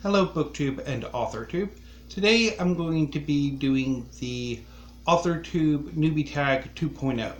Hello BookTube and AuthorTube. Today I'm going to be doing the AuthorTube Newbie Tag 2.0.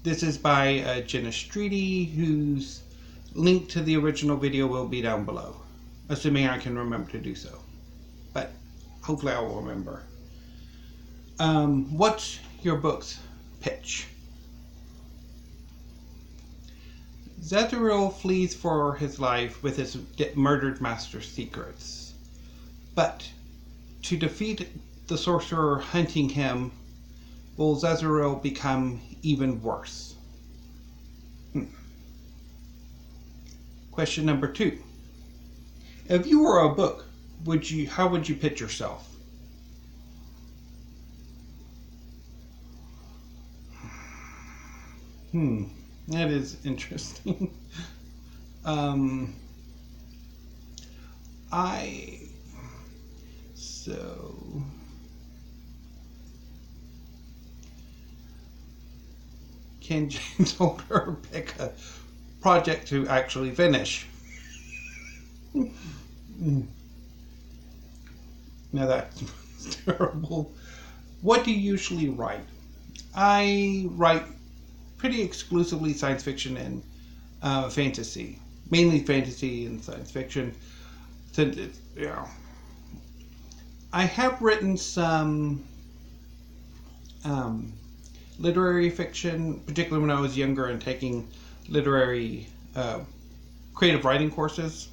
This is by Jenna Streety, whose link to the original video will be down below, assuming I can remember to do so. But hopefully I will remember. What's your book's pitch? Zethariel flees for his life with his murdered master's secrets. But to defeat the sorcerer hunting him, will Zethariel become even worse? Question number 2. If you were a book, how would you pitch yourself? That is interesting. Can James Holder pick a project to actually finish? Now that's terrible. What do you usually write? I write pretty exclusively science fiction and fantasy, mainly fantasy and science fiction. I have written some literary fiction, particularly when I was younger and taking literary creative writing courses.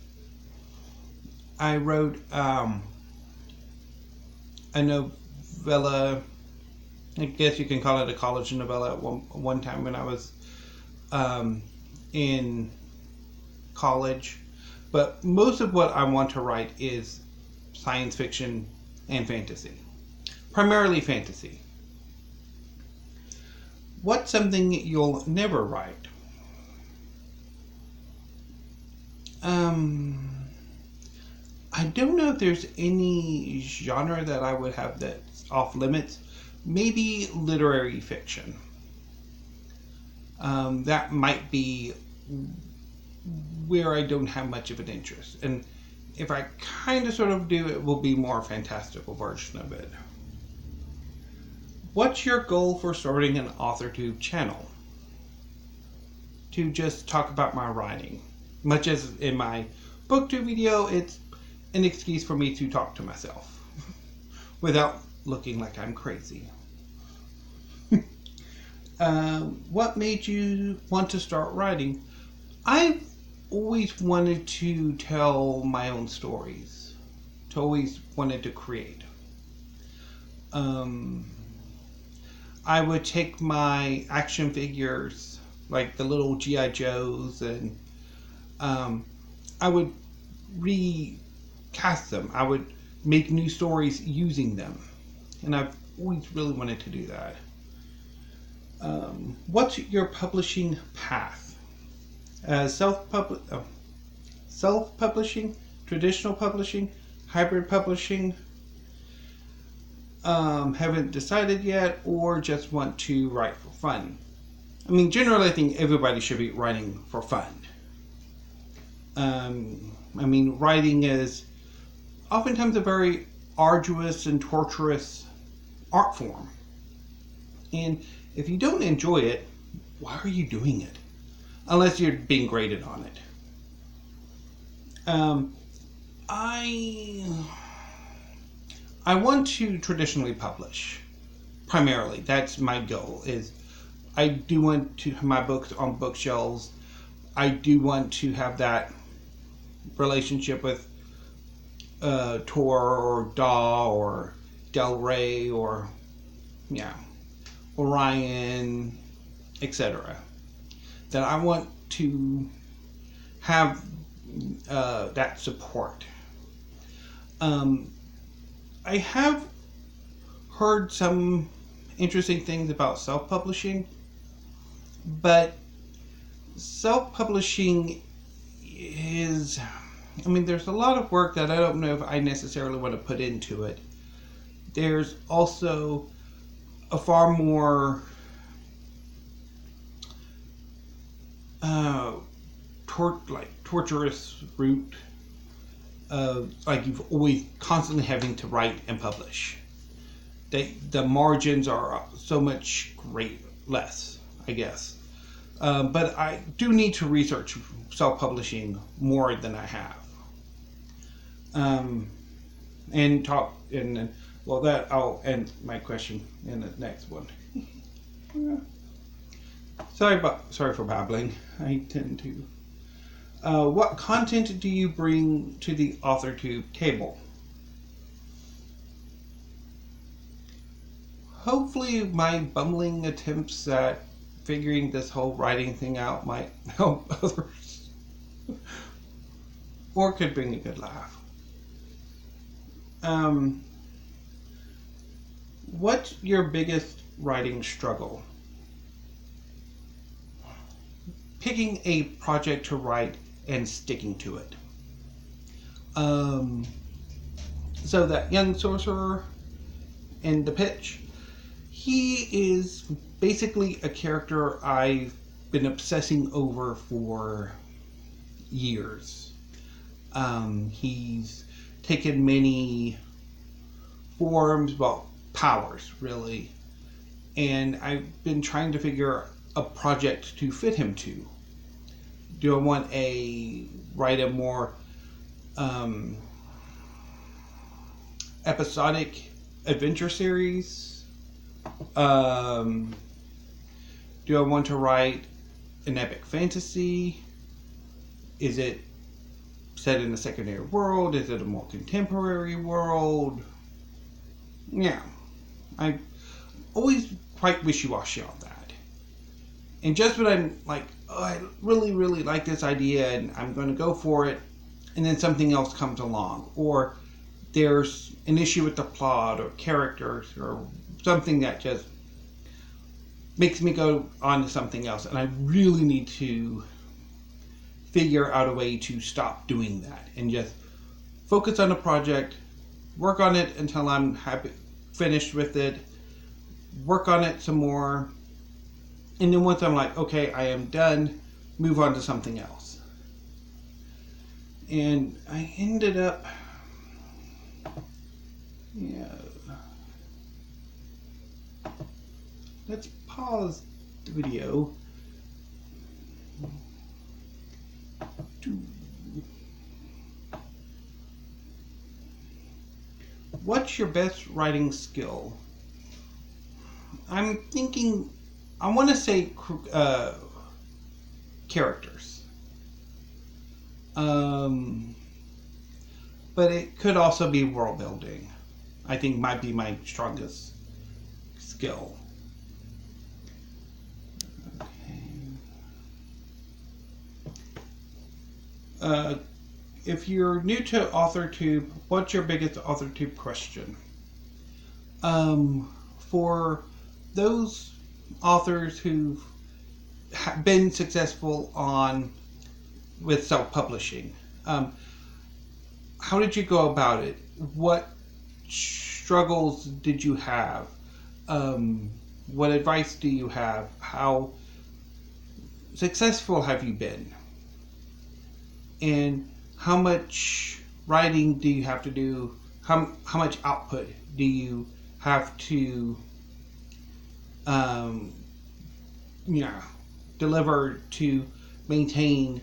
I wrote a novella. I guess you can call it a college novella at one time when I was in college. But most of what I want to write is science fiction and fantasy. Primarily fantasy. What's something you'll never write? I don't know if there's any genre that I would have that's off limits. Maybe literary fiction. That might be where I don't have much of an interest. And if I kind of sort of do, it will be more a fantastical version of it. What's your goal for starting an AuthorTube channel? To just talk about my writing. Much as in my BookTube video, it's an excuse for me to talk to myself without looking like I'm crazy. What made you want to start writing? I've always wanted to tell my own stories. Always wanted to create. I would take my action figures, like the little G.I. Joes, and I would recast them. I would make new stories using them. And I've always really wanted to do that. What's your publishing path? Self-publishing, traditional publishing, hybrid publishing, haven't decided yet, or just want to write for fun? I mean, generally I think everybody should be writing for fun. I mean, writing is oftentimes a very arduous and torturous art form. And if you don't enjoy it, why are you doing it? Unless you're being graded on it. I want to traditionally publish. Primarily, that's my goal. I do want to have my books on bookshelves. I do want to have that relationship with Tor or Daw or Del Rey or Orion, etc. That I want to have that support. I have heard some interesting things about self-publishing, but self-publishing is, there's a lot of work that I don't know if I necessarily want to put into it. There's also a far more torturous route like you've always constantly having to write and publish. The margins are so much less, I guess. But I do need to research self-publishing more than I have. Well, that I'll end my question in the next one. Sorry for babbling. I tend to. What content do you bring to the AuthorTube table? Hopefully my bumbling attempts at figuring this whole writing thing out might help others. Or could bring a good laugh. What's your biggest writing struggle? Picking a project to write and sticking to it. So that young sorcerer in the pitch, he is basically a character I've been obsessing over for years. He's taken many forms, well, powers really, and I've been trying to figure a project to fit him to. Do I want write a more episodic adventure series? Do I want to write an epic fantasy? Is it set in a secondary world? Is it a more contemporary world? Yeah, I always quite wishy-washy on that. And just when I'm like, oh, I really, really like this idea and I'm going to go for it, and then something else comes along, or there's an issue with the plot or characters or something that just makes me go on to something else, and I really need to figure out a way to stop doing that and just focus on a project, work on it until I'm finished with it, work on it some more, and then once I'm like, okay, I am done, move on to something else. And I ended up, let's pause the video. What's your best writing skill? I'm thinking, I want to say characters. But it could also be world building. I think might be my strongest skill. Okay. If you're new to AuthorTube, what's your biggest AuthorTube question? For those authors who've been successful with self-publishing, how did you go about it? What struggles did you have? What advice do you have? How successful have you been? And how much writing do you have to do? How much output do you have to deliver to maintain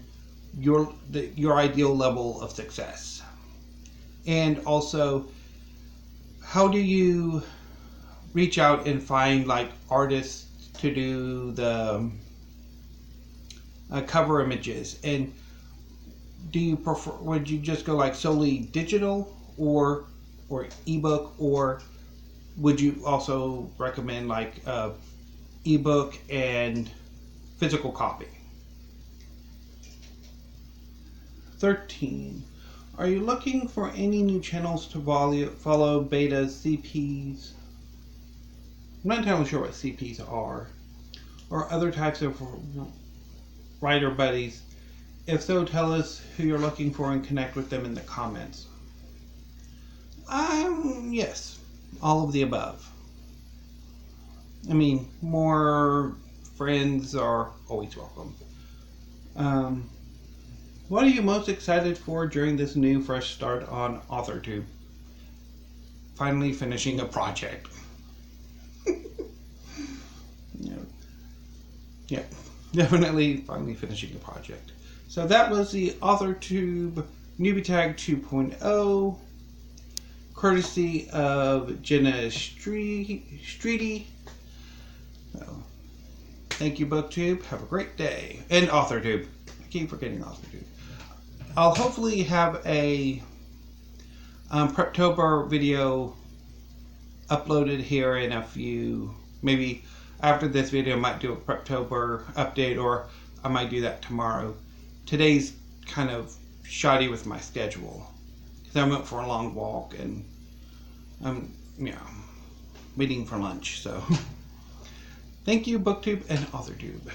your ideal level of success? And also, how do you reach out and find like artists to do the cover images? And do you prefer, would you just go like solely digital or ebook, or would you also recommend like ebook and physical copy? 13. Are you looking for any new channels to follow, betas, CPs? I'm not entirely sure what CPs are, or other types of writer buddies. If so, tell us who you're looking for and connect with them in the comments. Yes, all of the above. I mean, more friends are always welcome. What are you most excited for during this new fresh start on AuthorTube? Finally finishing a project. Yeah, definitely finally finishing a project. So that was the AuthorTube Newbie Tag 2.0, courtesy of Jenna Streety. So, thank you, BookTube. Have a great day. And AuthorTube. I keep forgetting AuthorTube. I'll hopefully have a Preptober video uploaded here in a few, maybe after this video I might do a Preptober update, or I might do that tomorrow. Today's kind of shoddy with my schedule because I went for a long walk and I'm waiting for lunch. So thank you, BookTube and AuthorTube.